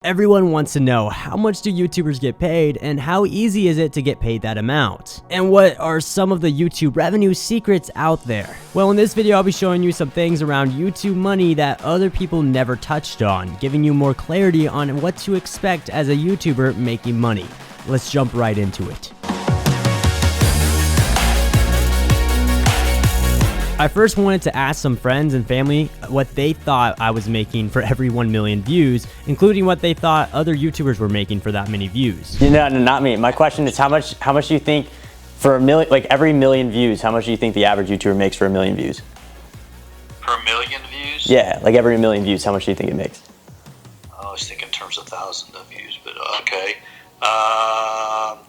Everyone wants to know, how much do YouTubers get paid and how easy is it to get paid that amount? And what are some of the YouTube revenue secrets out there? Well, in this video, I'll be showing you some things around YouTube money that other people never touched on, giving you more clarity on what to expect as a YouTuber making money. Let's jump right into it. I first wanted to ask some friends and family what they thought I was making for every 1 million views, including what they thought other YouTubers were making for that many views. No, not me. My question is how much do you think for a million, like every million views, how much do you think the average YouTuber makes for a million views? Per million views? Yeah, like every million views, how much do you think it makes? I was thinking in terms of thousands of views, but okay. Off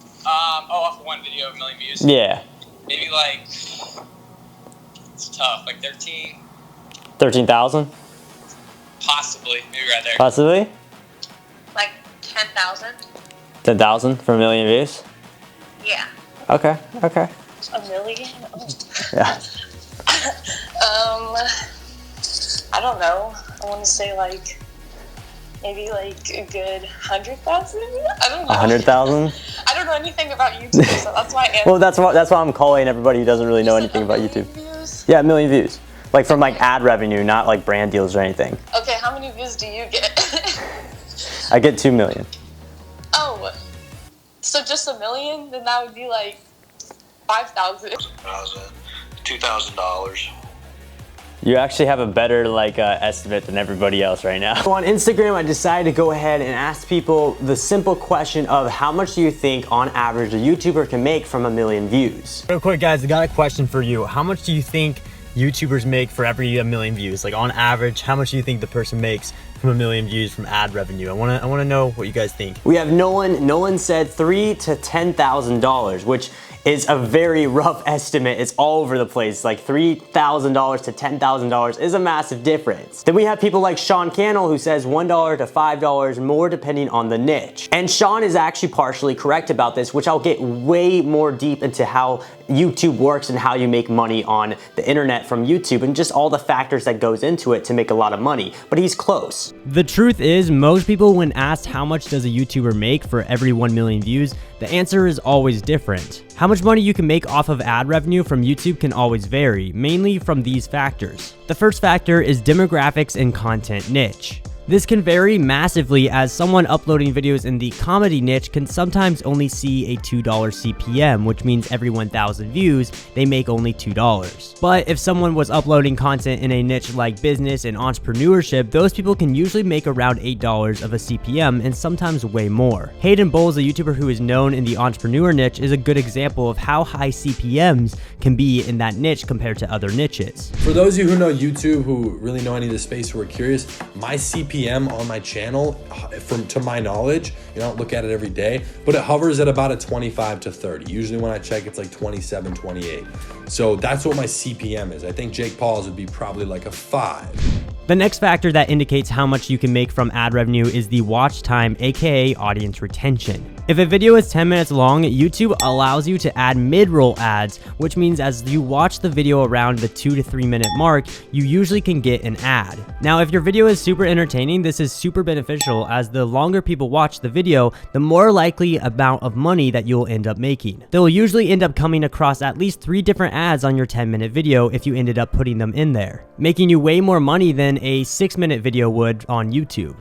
of one video, 1 million views? Yeah. Maybe like, it's tough, like 13,000? Possibly, maybe right there. Possibly? Like 10,000? 10,000 for a million views? Yeah. Okay. A million? Oh. Yeah. I don't know. I want to say like, maybe like a good 100,000? I don't know. 100,000? I don't know anything about YouTube, so that's why I answer. Well, that's why I'm calling everybody who doesn't really know anything about YouTube. Views? Yeah, 1 million views. Like from like ad revenue, not like brand deals or anything. Okay, how many views do you get? I get 2 million. Oh, so just a million? Then that would be like 5,000. $2,000. You actually have a better estimate than everybody else right now. So on Instagram, I decided to go ahead and ask people the simple question of how much do you think on average a YouTuber can make from 1 million views? Real quick guys, I got a question for you. How much do you think YouTubers make for every 1 million views? Like on average, how much do you think the person makes from 1 million views from ad revenue? I wanna know what you guys think. We have Nolan said $3,000 to $10,000, which is a very rough estimate. It's all over the place. Like $3,000 to $10,000 is a massive difference. Then we have people like Sean Cannell who says $1 to $5 more depending on the niche. And Sean is actually partially correct about this, which I'll get way more deep into how YouTube works and how you make money on the internet from YouTube and just all the factors that goes into it to make a lot of money, but he's close. The truth is, most people when asked how much does a YouTuber make for every 1 million views, the answer is always different. How much money you can make off of ad revenue from YouTube can always vary, mainly from these factors. The first factor is demographics and content niche. This can vary massively as someone uploading videos in the comedy niche can sometimes only see a $2 CPM, which means every 1,000 views, they make only $2. But if someone was uploading content in a niche like business and entrepreneurship, those people can usually make around $8 of a CPM and sometimes way more. Hayden Bowles, a YouTuber who is known in the entrepreneur niche, is a good example of how high CPMs can be in that niche compared to other niches. For those of you who know YouTube, who really know any of the space, who are curious, my CPM on my channel, to my knowledge, you don't look at it every day, but it hovers at about a 25 to 30. Usually when I check, it's like 27, 28. So that's what my CPM is. I think Jake Paul's would be probably like a 5. The next factor that indicates how much you can make from ad revenue is the watch time, aka audience retention. If a video is 10 minutes long, YouTube allows you to add mid-roll ads, which means as you watch the video around the 2 to 3 minute mark, you usually can get an ad. Now, if your video is super entertaining, this is super beneficial as the longer people watch the video, the more likely amount of money that you'll end up making. They'll usually end up coming across at least 3 different ads on your 10-minute video if you ended up putting them in there, making you way more money than a 6-minute video would on YouTube.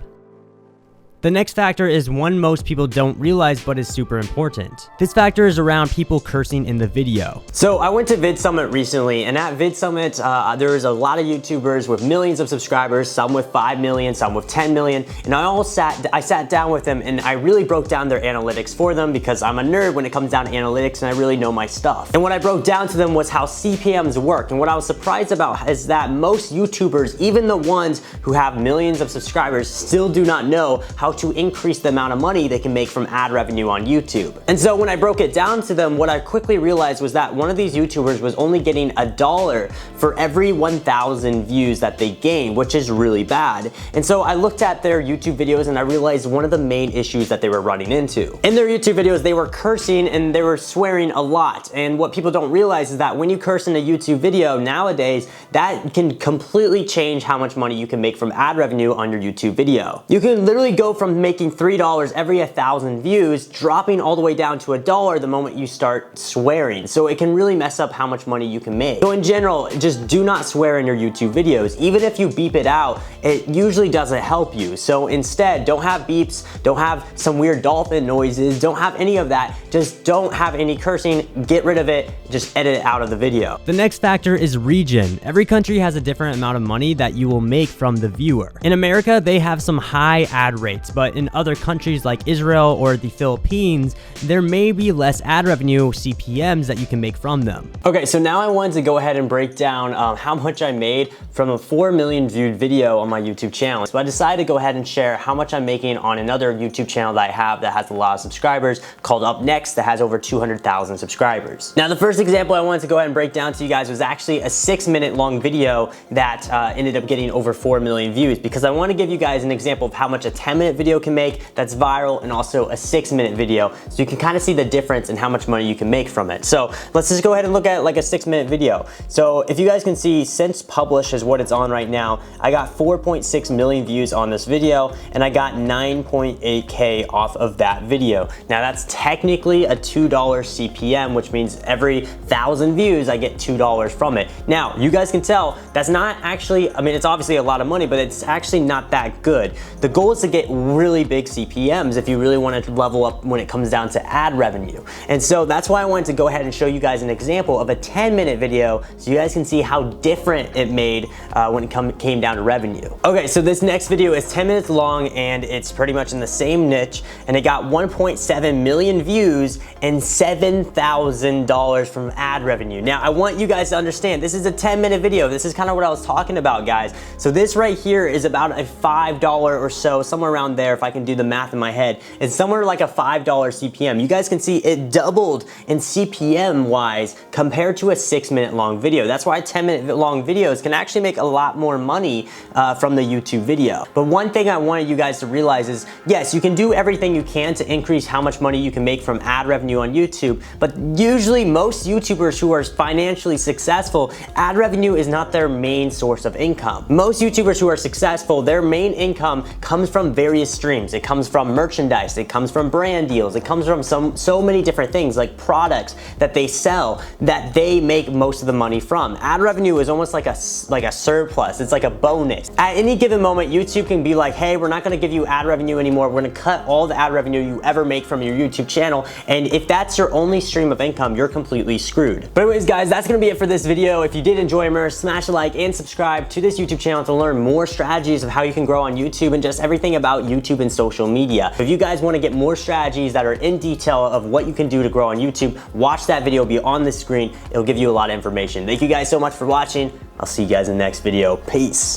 The next factor is one most people don't realize but is super important. This factor is around people cursing in the video. So I went to Vid Summit recently, and at Vid Summit, there was a lot of YouTubers with millions of subscribers, some with 5 million, some with 10 million, and I sat down with them and I really broke down their analytics for them because I'm a nerd when it comes down to analytics and I really know my stuff. And what I broke down to them was how CPMs work, and what I was surprised about is that most YouTubers, even the ones who have millions of subscribers, still do not know how to increase the amount of money they can make from ad revenue on YouTube. And so when I broke it down to them, what I quickly realized was that one of these YouTubers was only getting $1 for every 1,000 views that they gained, which is really bad. And so I looked at their YouTube videos and I realized one of the main issues that they were running into. In their YouTube videos, they were cursing and they were swearing a lot. And what people don't realize is that when you curse in a YouTube video nowadays, that can completely change how much money you can make from ad revenue on your YouTube video. You can literally go from making $3 every 1,000 views, dropping all the way down to $1 the moment you start swearing. So it can really mess up how much money you can make. So in general, just do not swear in your YouTube videos. Even if you beep it out, it usually doesn't help you. So instead, don't have beeps, don't have some weird dolphin noises, don't have any of that. Just don't have any cursing, get rid of it, just edit it out of the video. The next factor is region. Every country has a different amount of money that you will make from the viewer. In America, they have some high ad rates, but in other countries like Israel or the Philippines, there may be less ad revenue CPMs that you can make from them. Okay, so now I wanted to go ahead and break down how much I made from a 4 million viewed video on my YouTube channel. So I decided to go ahead and share how much I'm making on another YouTube channel that I have that has a lot of subscribers called Up Next that has over 200,000 subscribers. Now the first example I wanted to go ahead and break down to you guys was actually a 6-minute long video that ended up getting over 4 million views, because I want to give you guys an example of how much a 10-minute video can make that's viral, and also a 6-minute video, so you can kind of see the difference in how much money you can make from it. So let's just go ahead and look at like a 6-minute video. So if you guys can see, since publish is what it's on right now, I got 4.6 million views on this video, and I got 9.8K off of that video. Now that's technically a $2 CPM, which means every 1,000 views I get $2 from it. Now you guys can tell that's not actually, I mean, it's obviously a lot of money, but it's actually not that good. The goal is to get really big CPMs if you really want to level up when it comes down to ad revenue. And so that's why I wanted to go ahead and show you guys an example of a 10-minute video so you guys can see how different it made when it came down to revenue. Okay, so this next video is 10 minutes long, and it's pretty much in the same niche, and it got 1.7 million views and $7,000 from ad revenue. Now I want you guys to understand, this is a 10-minute video. This is kind of what I was talking about, guys. So this right here is about a $5 or so, somewhere around there if I can do the math in my head. It's somewhere like a $5 CPM. You guys can see it doubled in CPM wise compared to a 6-minute long video. That's why 10-minute long videos can actually make a lot more money from the YouTube video. But one thing I wanted you guys to realize is, yes, you can do everything you can to increase how much money you can make from ad revenue on YouTube, but usually most YouTubers who are financially successful, ad revenue is not their main source of income. Most YouTubers who are successful, their main income comes from various streams. It comes from merchandise, it comes from brand deals, it comes from so many different things like products that they sell that they make most of the money from. Ad revenue is almost like a surplus. It's like a bonus. At any given moment, YouTube can be like, hey, we're not gonna give you ad revenue anymore. We're gonna cut all the ad revenue you ever make from your YouTube channel. And if that's your only stream of income, you're completely screwed. But anyways, guys, that's gonna be it for this video. If you did enjoy, remember, smash a like and subscribe to this YouTube channel to learn more strategies of how you can grow on YouTube and just everything about YouTube and social media. If you guys wanna get more strategies that are in detail of what you can do to grow on YouTube, watch that video be on the screen. It'll give you a lot of information. Thank you guys so much for watching. I'll see you guys in the next video. Peace.